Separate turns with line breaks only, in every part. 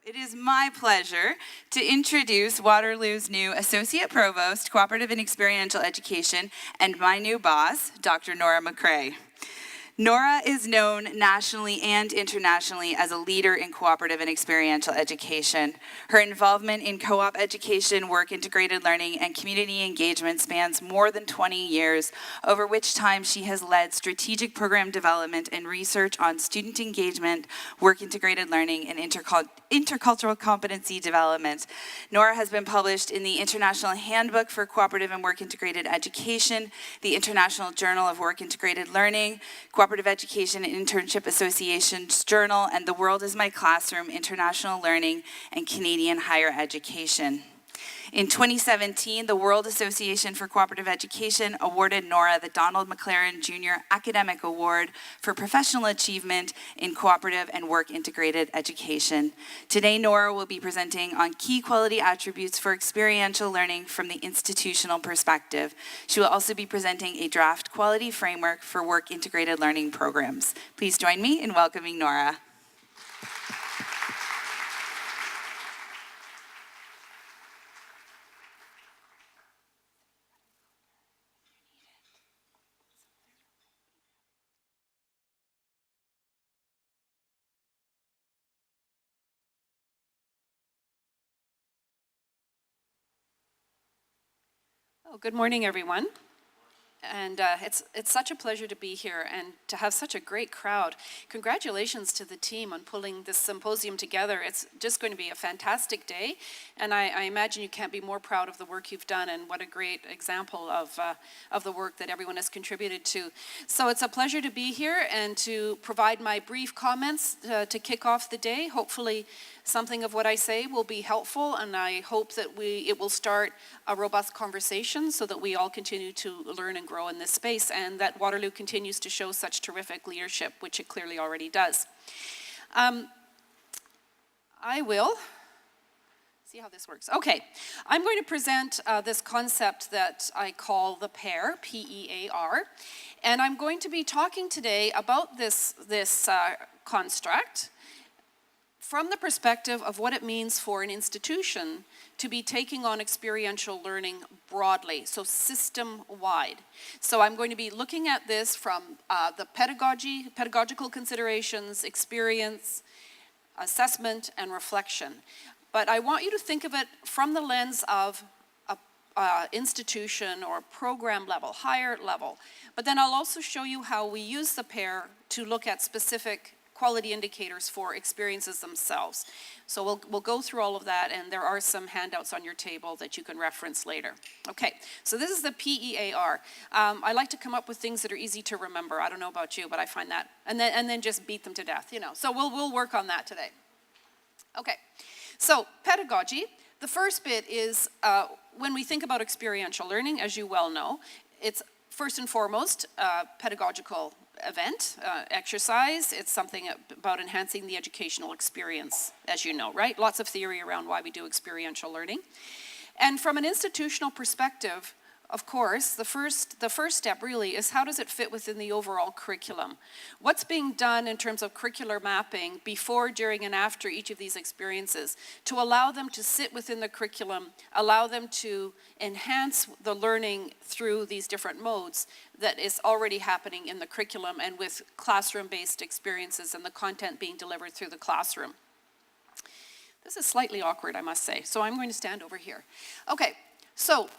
It is my pleasure to introduce Waterloo's new Associate Provost, Co-operative and Experiential Education, and my new boss, Dr. Norah McRae. Norah is known nationally and internationally as a leader in cooperative and experiential education. Her involvement in co-op education, work-integrated learning, and community engagement spans more than 20 years, over which time she has led strategic program development and research on student engagement, work-integrated learning, and intercultural competency development. Norah has been published in the International Handbook for Cooperative and Work-Integrated Education, the International Journal of Work-Integrated Learning, Cooperative Education and Internship Association's Journal, and The World is My Classroom, International Learning, and Canadian Higher Education. In 2017, the World Association for Cooperative Education awarded Norah the Donald MacLaren Jr. Academic Award for Professional Achievement in Cooperative and Work-Integrated Education. Today, Norah will be presenting on key quality attributes for experiential learning from the institutional perspective. She will also be presenting a draft quality framework for work-integrated learning programs. Please join me in welcoming Norah.
Well, good morning, everyone. And it's such a pleasure to be here and to have such a great crowd. Congratulations to the team on pulling this symposium together. It's just going to be a fantastic day, and I imagine you can't be more proud of the work you've done, and what a great example of the work that everyone has contributed to. So it's a pleasure to be here and to provide my brief comments to kick off the day. Hopefully something of what I say will be helpful, and I hope that it will start a robust conversation so that we all continue to learn and grow in this space, and that Waterloo continues to show such terrific leadership, which it clearly already does. I will see how this works. Okay, I'm going to present this concept that I call the P.E.A.R, P-E.A.R, and I'm going to be talking today about this construct from the perspective of what it means for an institution to be taking on experiential learning broadly, so system-wide. So I'm going to be looking at this from the pedagogical considerations, experience, assessment, and reflection. But I want you to think of it from the lens of an institution or program level, higher level. But then I'll also show you how we use the P.E.A.R to look at specific quality indicators for experiences themselves. So we'll go through all of that, and there are some handouts on your table that you can reference later. Okay, so this is the P.E.A.R. I like to come up with things that are easy to remember. I don't know about you, but I find that, and then just beat them to death, you know. So we'll work on that today. Okay, so pedagogy. The first bit is when we think about experiential learning, as you well know, it's first and foremost pedagogical event, exercise. It's something about enhancing the educational experience, as you know, right? Lots of theory around why we do experiential learning. And from an institutional perspective, of course, the first step really is how does it fit within the overall curriculum? What's being done in terms of curricular mapping before, during, and after each of these experiences to allow them to sit within the curriculum, allow them to enhance the learning through these different modes that is already happening in the curriculum and with classroom-based experiences and the content being delivered through the classroom. This is slightly awkward, I must say, so I'm going to stand over here. Okay, so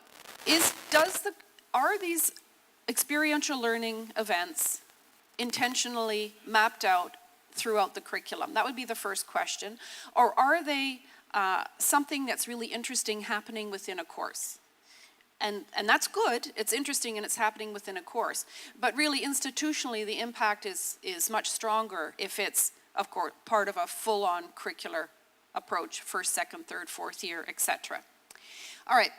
are these experiential learning events intentionally mapped out throughout the curriculum? That would be the first question. Or are they something that's really interesting happening within a course? And that's good, it's interesting and it's happening within a course. But really institutionally, the impact is much stronger if it's, of course, part of a full-on curricular approach, first, second, third, fourth year, etc. All right.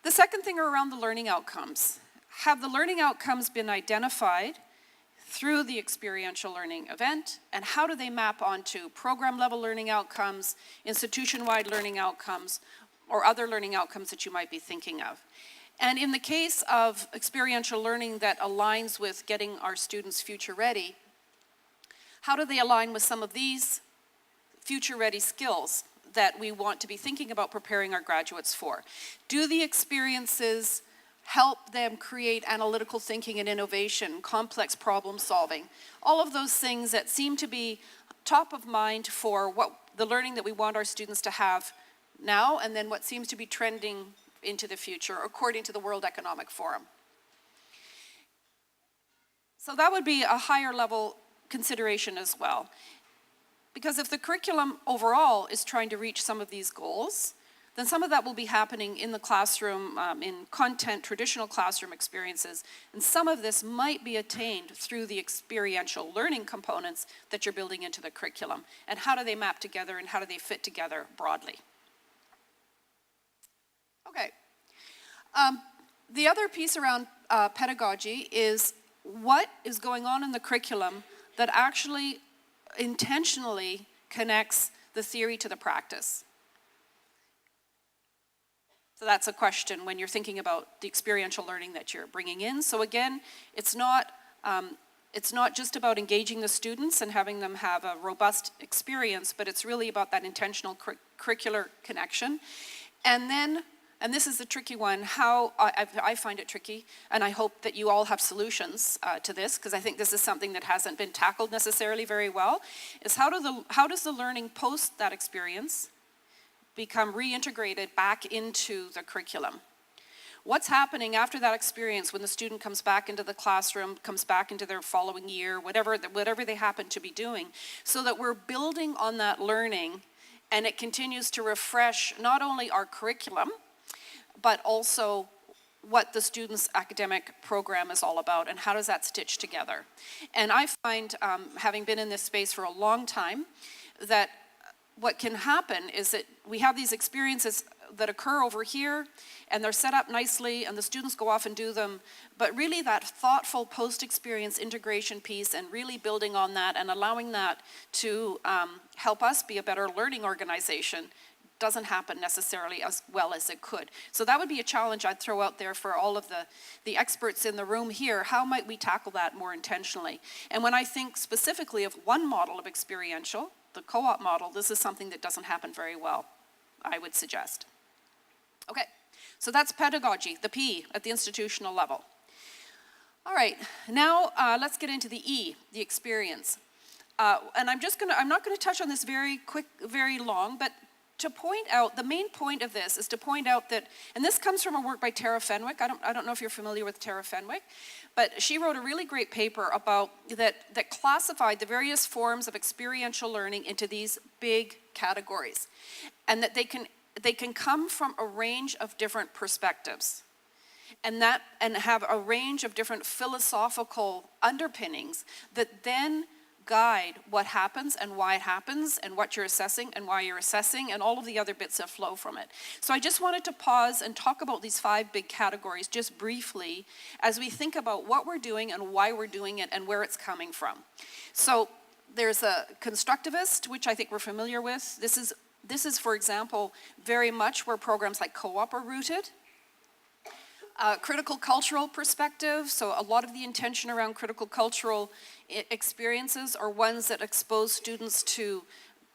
The second thing are around the learning outcomes. Have the learning outcomes been identified through the experiential learning event, and how do they map onto program level learning outcomes, institution-wide learning outcomes, or other learning outcomes that you might be thinking of? And in the case of experiential learning that aligns with getting our students future ready, how do they align with some of these future ready skills that we want to be thinking about preparing our graduates for? Do the experiences help them create analytical thinking and innovation, complex problem solving? All of those things that seem to be top of mind for what the learning that we want our students to have now, and then what seems to be trending into the future, according to the World Economic Forum. So that would be a higher level consideration as well. Because if the curriculum overall is trying to reach some of these goals, then some of that will be happening in the classroom, in content, traditional classroom experiences, and some of this might be attained through the experiential learning components that you're building into the curriculum. And how do they map together and how do they fit together broadly? Okay. The other piece around pedagogy is what is going on in the curriculum that actually intentionally connects the theory to the practice. So that's a question when you're thinking about the experiential learning that you're bringing in. So again, it's not just about engaging the students and having them have a robust experience, but it's really about that intentional curricular connection. And then, and this is the tricky one, how I find it tricky, and I hope that you all have solutions to this, because I think this is something that hasn't been tackled necessarily very well, is how does the learning post that experience become reintegrated back into the curriculum? What's happening after that experience when the student comes back into the classroom, comes back into their following year, whatever they happen to be doing, so that we're building on that learning and it continues to refresh not only our curriculum, but also what the student's academic program is all about and how does that stitch together. And I find, having been in this space for a long time, that what can happen is that we have these experiences that occur over here and they're set up nicely and the students go off and do them, but really that thoughtful post-experience integration piece and really building on that and allowing that to help us be a better learning organization doesn't happen necessarily as well as it could. So that would be a challenge I'd throw out there for all of the experts in the room here. How might we tackle that more intentionally? And when I think specifically of one model of experiential, the co-op model, this is something that doesn't happen very well, I would suggest. Okay, so that's pedagogy, the P at the institutional level. All right, now let's get into the E, the experience. And I'm not gonna touch on this very quick, very long, but to point out, the main point of this is to point out that, and this comes from a work by Tara Fenwick. I don't know if you're familiar with Tara Fenwick, but she wrote a really great paper about that classified the various forms of experiential learning into these big categories, and that they can come from a range of different perspectives, and have a range of different philosophical underpinnings that then guide what happens and why it happens and what you're assessing and why you're assessing and all of the other bits that flow from it. So I just wanted to pause and talk about these 5 big categories just briefly as we think about what we're doing and why we're doing it and where it's coming from. So there's a constructivist, which I think we're familiar with. This is, for example, very much where programs like Co-op are rooted. Critical cultural perspective, so a lot of the intention around critical cultural experiences are ones that expose students to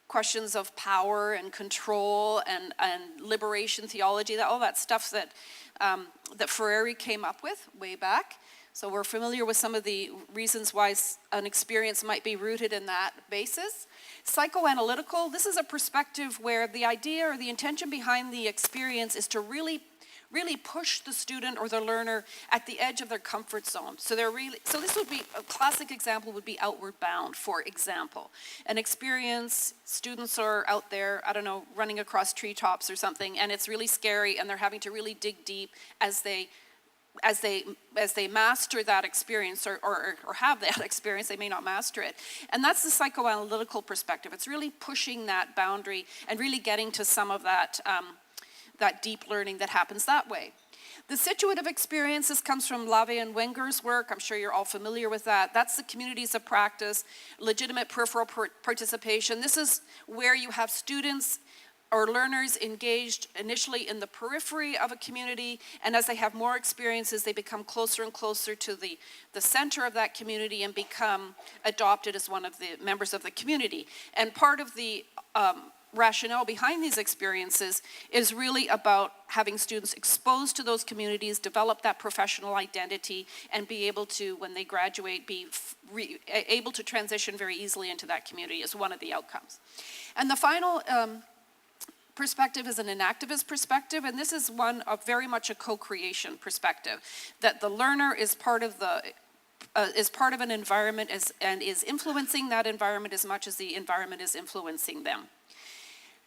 questions of power and control and liberation theology, all that stuff that Freire came up with way back. So we're familiar with some of the reasons why an experience might be rooted in that basis. Psychoanalytical, this is a perspective where the idea or the intention behind the experience is to really push the student or the learner at the edge of their comfort zone. So this would be, a classic example would be Outward Bound, for example. An experience, students are out there, I don't know, running across treetops or something, and it's really scary, and they're having to really dig deep as they master that experience or have that experience. They may not master it. And that's the psychoanalytical perspective. It's really pushing that boundary and really getting to some of that that deep learning that happens that way. The situative experiences comes from Lavey and Wenger's work. I'm sure you're all familiar with that. That's the communities of practice, legitimate peripheral participation. This is where you have students or learners engaged initially in the periphery of a community, and as they have more experiences, they become closer and closer to the center of that community and become adopted as one of the members of the community. And part of the rationale behind these experiences is really about having students exposed to those communities, develop that professional identity, and be able to, when they graduate, be able to transition very easily into that community is one of the outcomes. And the final perspective is an activist perspective, and this is one of very much a co-creation perspective, that the learner is part of an environment and is influencing that environment as much as the environment is influencing them.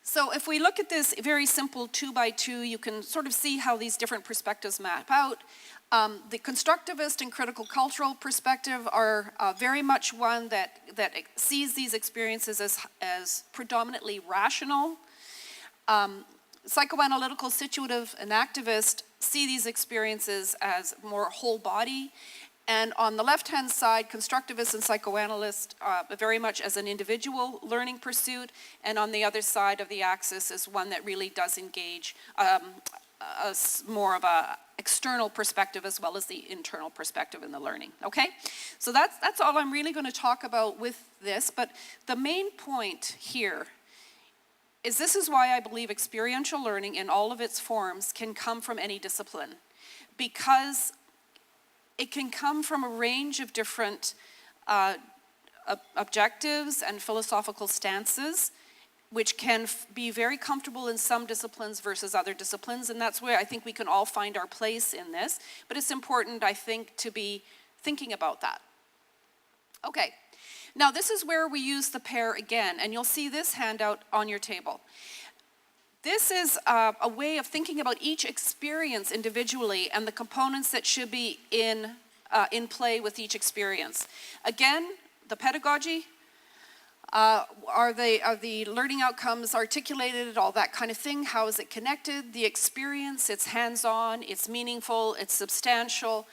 So if we look at this very simple 2x2, you can sort of see how these different perspectives map out. The constructivist and critical cultural perspective are very much one that sees these experiences as predominantly rational. Psychoanalytical, situative, and activist see these experiences as more whole body. And on the left-hand side, constructivist and psychoanalyst very much as an individual learning pursuit, and on the other side of the axis is one that really does engage more of a external perspective as well as the internal perspective in the learning, okay? So that's all I'm really going to talk about with this, but the main point here is this is why I believe experiential learning in all of its forms can come from any discipline, because it can come from a range of different objectives and philosophical stances, which can be very comfortable in some disciplines versus other disciplines, and that's where I think we can all find our place in this. But it's important, I think, to be thinking about that. Okay, now this is where we use the P.E.A.R again, and you'll see this handout on your table. This is a way of thinking about each experience individually and the components that should be in play with each experience. Again, the pedagogy, are the learning outcomes articulated, all that kind of thing, how is it connected, the experience, it's hands-on, it's meaningful, it's substantial,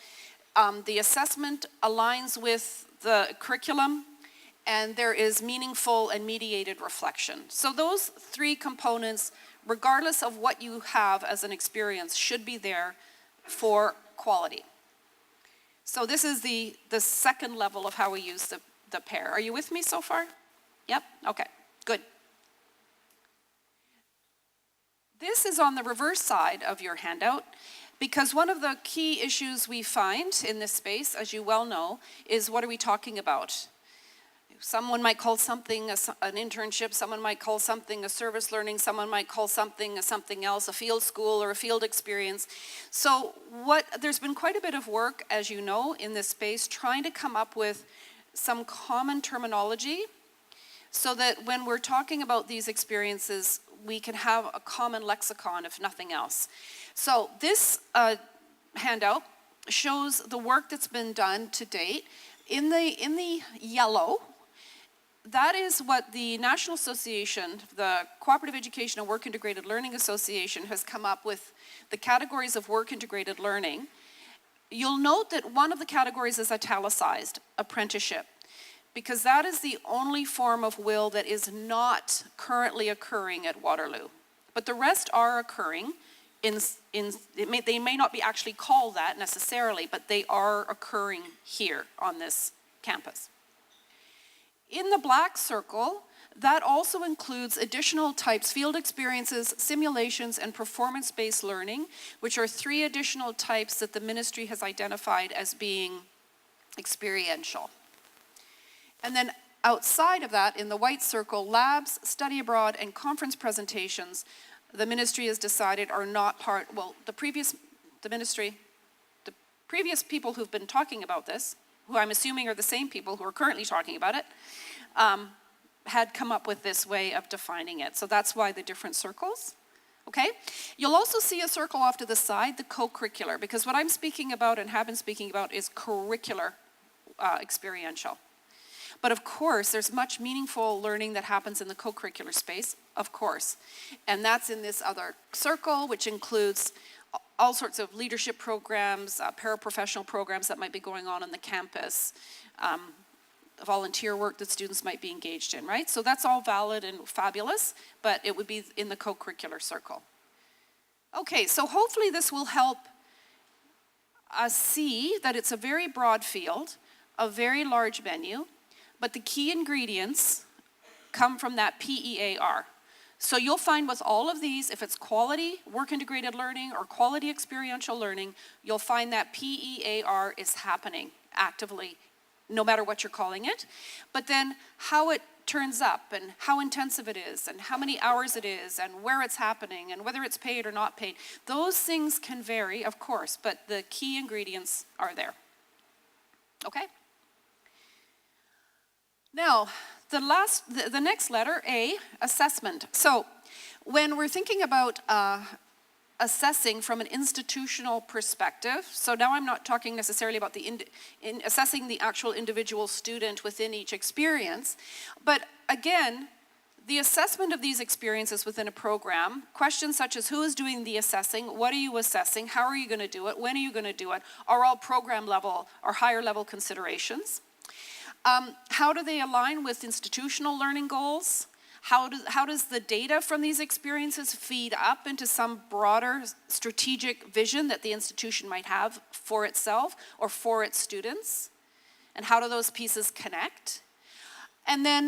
the assessment aligns with the curriculum, and there is meaningful and mediated reflection. So those three components, regardless of what you have as an experience, should be there for quality. So this is the second level of how we use the P.E.A.R. Are you with me so far? Yep? Okay, good. This is on the reverse side of your handout, because one of the key issues we find in this space, as you well know, is what are we talking about? Someone might call something an internship, someone might call something a service learning, someone might call something something else, a field school or a field experience. So there's been quite a bit of work, as you know, in this space, trying to come up with some common terminology so that when we're talking about these experiences, we can have a common lexicon, if nothing else. So this handout shows the work that's been done to date. In the yellow, that is what the National Association, the Cooperative Education and Work Integrated Learning Association, has come up with the categories of work integrated learning. You'll note that one of the categories is italicized, apprenticeship, because that is the only form of WIL that is not currently occurring at Waterloo. But the rest are occurring they may not be actually called that necessarily, but they are occurring here on this campus. In the black circle, that also includes additional types, field experiences, simulations, and performance-based learning, which are 3 additional types that the ministry has identified as being experiential. And then outside of that, in the white circle, labs, study abroad, and conference presentations, the ministry has decided are not part, well, the previous people who've been talking about this, who I'm assuming are the same people who are currently talking about it, had come up with this way of defining it. So that's why the different circles, okay? You'll also see a circle off to the side, the co-curricular, because what I'm speaking about and have been speaking about is curricular experiential. But of course, there's much meaningful learning that happens in the co-curricular space, of course. And that's in this other circle, which includes all sorts of leadership programs, paraprofessional programs that might be going on the campus, volunteer work that students might be engaged in, right? So that's all valid and fabulous, but it would be in the co-curricular circle. Okay, so hopefully this will help us see that it's a very broad field, a very large menu, but the key ingredients come from that P.E.A.R. So you'll find with all of these, if it's quality work integrated learning or quality experiential learning, you'll find that P.E.A.R is happening actively, no matter what you're calling it. But then how it turns up and how intensive it is and how many hours it is and where it's happening and whether it's paid or not paid, those things can vary, of course, but the key ingredients are there. Okay? Now, the next letter, A, assessment. So when we're thinking about assessing from an institutional perspective, so now I'm not talking necessarily about assessing the actual individual student within each experience, but again, the assessment of these experiences within a program, questions such as who is doing the assessing, what are you assessing, how are you going to do it, when are you going to do it, are all program level or higher level considerations. How do they align with institutional learning goals? How does the data from these experiences feed up into some broader strategic vision that the institution might have for itself or for its students? And how do those pieces connect? And then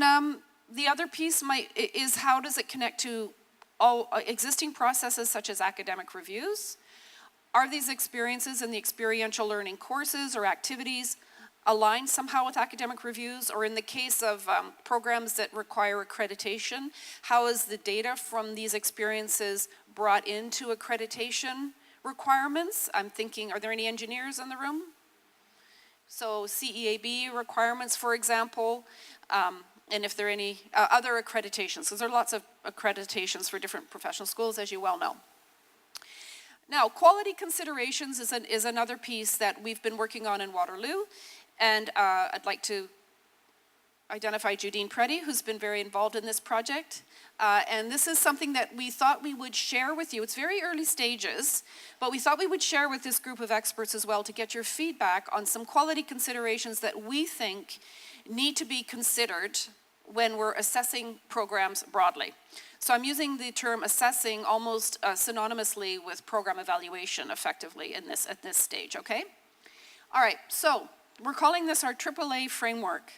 the other piece is how does it connect to all existing processes such as academic reviews? Are these experiences in the experiential learning courses or activities aligned somehow with academic reviews, or in the case of programs that require accreditation, how is the data from these experiences brought into accreditation requirements? I'm thinking, are there any engineers in the room? So CEAB requirements, for example, and if there are any other accreditations, because there are lots of accreditations for different professional schools, as you well know. Now, quality considerations is another piece that we've been working on in Waterloo. And I'd like to identify Judine Preddy, who's been very involved in this project. And this is something that we thought we would share with you. It's very early stages, but we thought we would share with this group of experts as well to get your feedback on some quality considerations that we think need to be considered when we're assessing programs broadly. So I'm using the term assessing almost synonymously with program evaluation effectively at this stage, okay? All right, so we're calling this our AAA framework.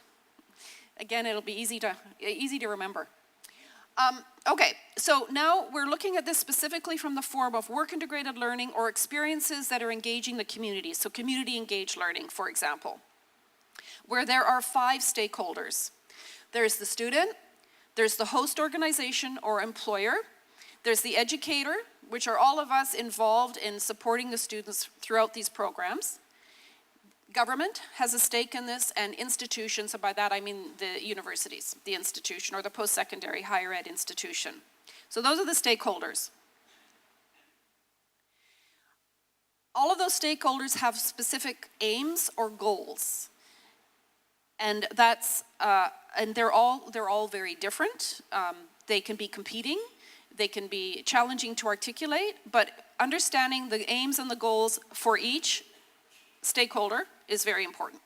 Again, it'll be easy to remember. Okay, so now we're looking at this specifically from the form of work integrated learning or experiences that are engaging the community. So community engaged learning, for example, where there are 5 stakeholders. There's the student, there's the host organization or employer, there's the educator, which are all of us involved in supporting the students throughout these programs. Government has a stake in this, and institutions, so by that I mean the universities, the institution, or the post-secondary higher ed institution. So those are the stakeholders. All of those stakeholders have specific aims or goals. And they're all very different. They can be competing, they can be challenging to articulate, but understanding the aims and the goals for each stakeholder is very important.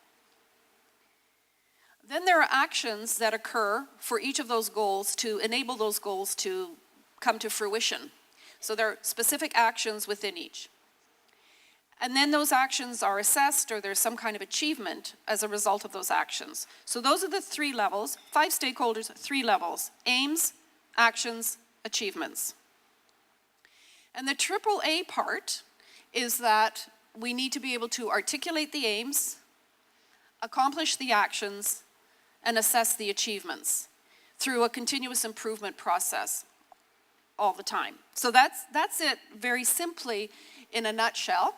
Then there are actions that occur for each of those goals to enable those goals to come to fruition. So there are specific actions within each. And then those actions are assessed, or there's some kind of achievement as a result of those actions. So those are the 3 levels, 5 stakeholders, 3 levels: aims, actions, achievements. And the AAA part is that we need to be able to articulate the aims, accomplish the actions, and assess the achievements through a continuous improvement process all the time. So that's it very simply in a nutshell.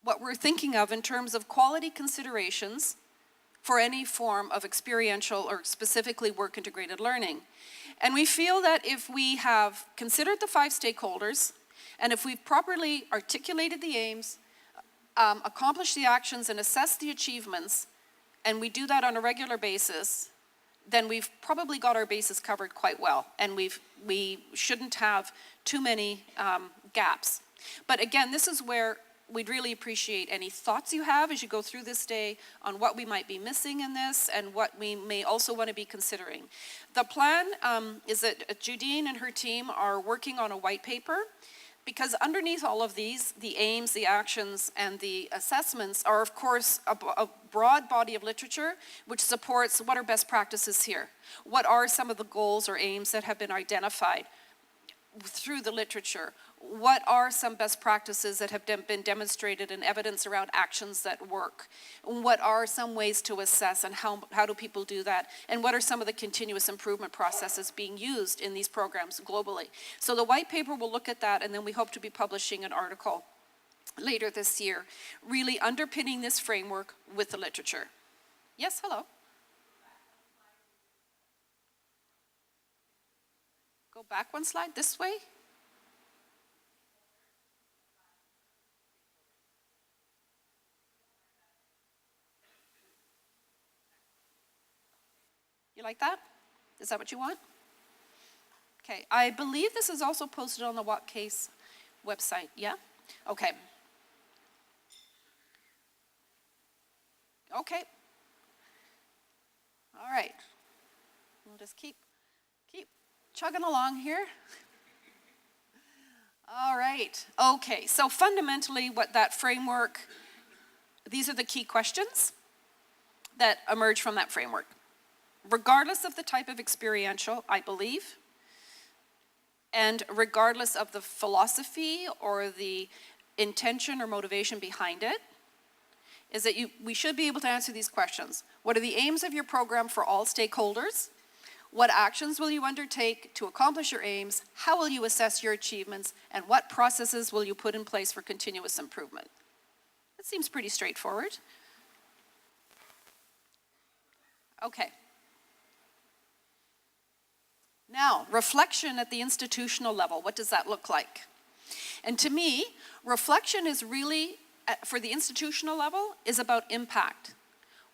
What we're thinking of in terms of quality considerations for any form of experiential or specifically work integrated learning. And we feel that if we have considered the 5 stakeholders, and if we've properly articulated the aims, accomplished the actions and assessed the achievements, and we do that on a regular basis, then we've probably got our bases covered quite well, and we shouldn't have too many gaps. But again, this is where we'd really appreciate any thoughts you have as you go through this day on what we might be missing in this and what we may also want to be considering. The plan is that Judine and her team are working on a white paper Because underneath all of these, the aims, the actions, and the assessments are, of course, a broad body of literature which supports what are best practices here. What are some of the goals or aims that have been identified through the literature? What are some best practices that have been demonstrated and evidence around actions that work? What are some ways to assess, and how do people do that? And what are some of the continuous improvement processes being used in these programs globally? So the white paper will look at that, and then we hope to be publishing an article later this year, really underpinning this framework with the literature. Yes, hello. Go back one slide, this way. You like that? Is that what you want? Okay, I believe this is also posted on the WACE website, yeah? Okay. Okay. All right. We'll just keep chugging along here. All right. Okay, so fundamentally what that framework, these are the key questions that emerge from that framework. Regardless of the type of experiential, I believe, and regardless of the philosophy or the intention or motivation behind it, is that we should be able to answer these questions. What are the aims of your program for all stakeholders? What actions will you undertake to accomplish your aims? How will you assess your achievements? And what processes will you put in place for continuous improvement? That seems pretty straightforward. Okay. Now, reflection at the institutional level, what does that look like? And to me, reflection is really, for the institutional level, is about impact.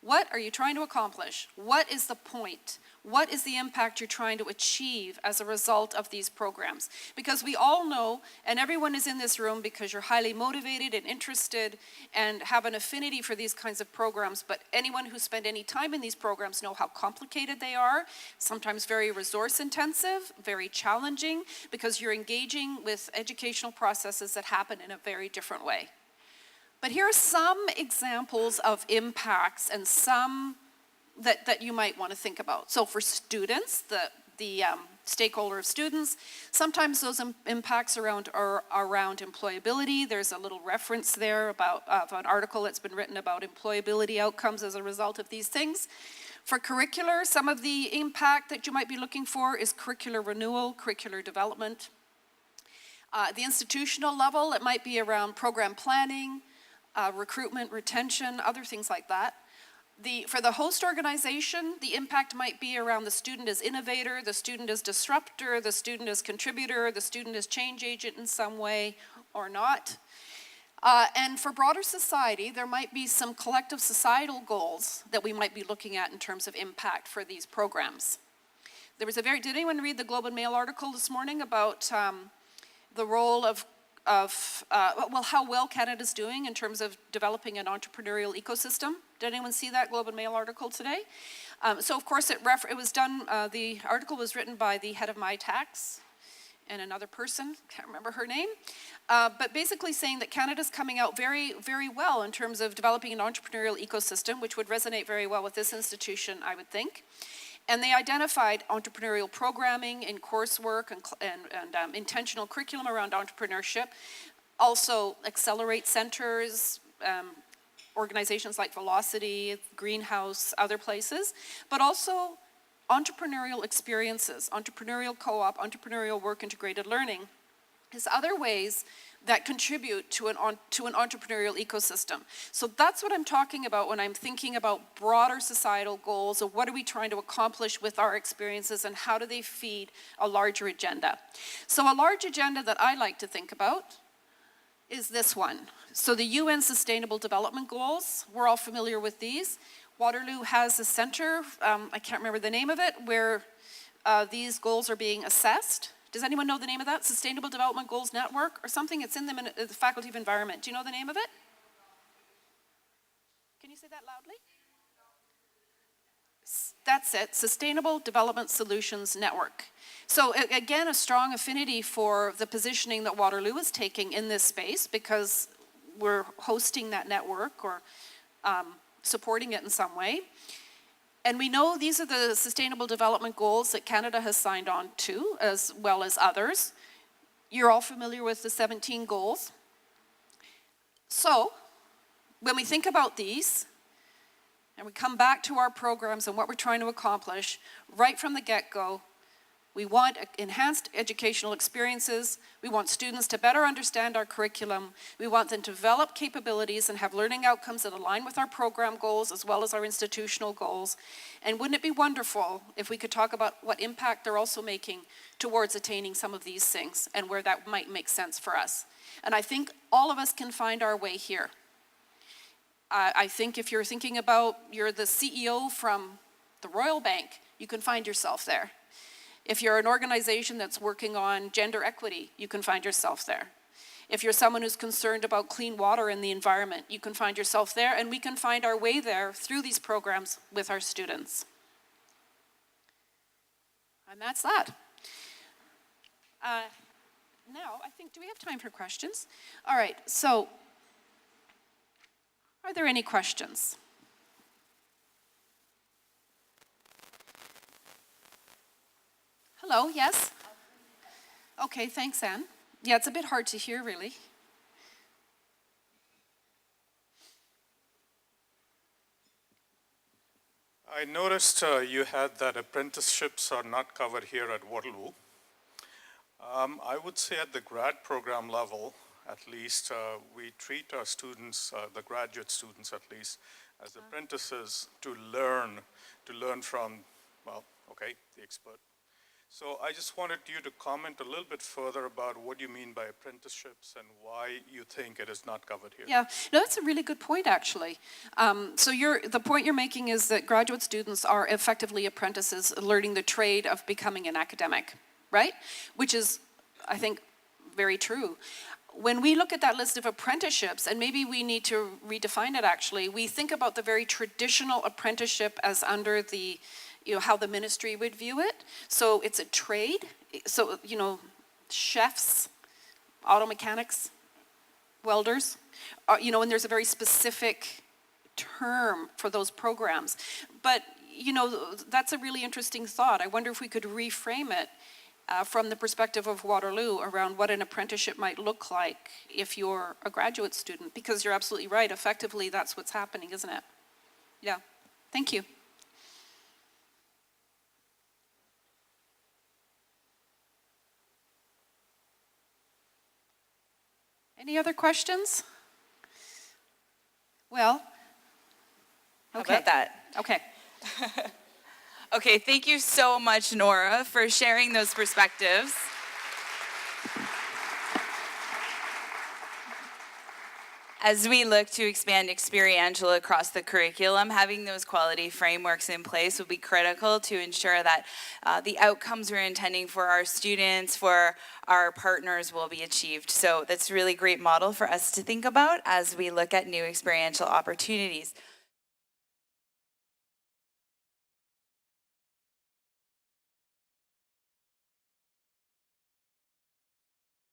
What are you trying to accomplish? What is the point? What is the impact you're trying to achieve as a result of these programs? Because we all know, and everyone is in this room because you're highly motivated and interested and have an affinity for these kinds of programs, but anyone who spent any time in these programs know how complicated they are, sometimes very resource intensive, very challenging, because you're engaging with educational processes that happen in a very different way. But here are some examples of impacts and some that you might want to think about. So for students, the stakeholder of students, sometimes those impacts are around employability. There's a little reference there of an article that's been written about employability outcomes as a result of these things. For curricular, some of the impact that you might be looking for is curricular renewal, curricular development. At the institutional level, it might be around program planning, recruitment, retention, other things like that. For the host organization, the impact might be around the student as innovator, the student as disruptor, the student as contributor, the student as change agent in some way or not. And for broader society, there might be some collective societal goals that we might be looking at in terms of impact for these programs. Did anyone read the Global and WIL article this morning about the role of how well Canada's doing in terms of developing an entrepreneurial ecosystem? Did anyone see that Global and WIL article today? So of course it was done, the article was written by the head of My Tax and another person, can't remember her name, but basically saying that Canada's coming out very, very well in terms of developing an entrepreneurial ecosystem, which would resonate very well with this institution, I would think. And they identified entrepreneurial programming in coursework and intentional curriculum around entrepreneurship. Also, Accelerate centers, organizations like Velocity, Greenhouse, other places, but also entrepreneurial experiences, entrepreneurial co-op, entrepreneurial work integrated learning is other ways that contribute to an entrepreneurial ecosystem. So that's what I'm talking about when I'm thinking about broader societal goals of what are we trying to accomplish with our experiences and how do they feed a larger agenda. So a large agenda that I like to think about is this one. So the UN Sustainable Development Goals, we're all familiar with these. Waterloo has a center, I can't remember the name of it, where these goals are being assessed. Does anyone know the name of that? Sustainable Development Goals Network or something? It's in the Faculty of Environment. Do you know the name of it? Can you say that loudly? that's it, Sustainable Development Solutions Network. So again, a strong affinity for the positioning that Waterloo is taking in this space because we're hosting that network or supporting it in some way. And we know these are the Sustainable Development Goals that Canada has signed on to, as well as others. You're all familiar with the 17 goals. So, when we think about these, and we come back to our programs and what we're trying to accomplish, right from the get-go, we want enhanced educational experiences. We want students to better understand our curriculum. We want them to develop capabilities and have learning outcomes that align with our program goals as well as our institutional goals. And wouldn't it be wonderful if we could talk about what impact they're also making towards attaining some of these things and where that might make sense for us. And I think all of us can find our way here. I think if you're thinking about, you're the CEO from the Royal Bank, you can find yourself there. If you're an organization that's working on gender equity, you can find yourself there. If you're someone who's concerned about clean water in the environment, you can find yourself there, and we can find our way there through these programs with our students. And that's that. Now, I think, do we have time for questions? All right, so, are there any questions? Hello, yes? Okay, thanks, Anne. Yeah, it's a bit hard to hear, really.
I noticed you had that apprenticeships are not covered here at Waterloo. I would say at the grad program level, at least, we treat our students, the graduate students at least, as apprentices to learn from, well, okay, the expert. So I just wanted you to comment a little bit further about what you mean by apprenticeships and why you think it is not covered here.
Yeah, no, that's a really good point, actually. So the point you're making is that graduate students are effectively apprentices learning the trade of becoming an academic, right? Which is, I think, very true. When we look at that list of apprenticeships, and maybe we need to redefine it actually, we think about the very traditional apprenticeship as under the, how the ministry would view it. So it's a trade. So, chefs, auto mechanics, welders, and there's a very specific term for those programs. But, that's a really interesting thought. I wonder if we could reframe it from the perspective of Waterloo around what an apprenticeship might look like if you're a graduate student, because you're absolutely right. Effectively, that's what's happening, isn't it? Yeah. Thank you. Any other questions? Well, okay.
How about that?
Okay.
Okay, thank you so much, Norah, for sharing those perspectives. As we look to expand experiential across the curriculum, having those quality frameworks in place will be critical to ensure that the outcomes we're intending for our students, for our partners, will be achieved. So that's a really great model for us to think about as we look at new experiential opportunities.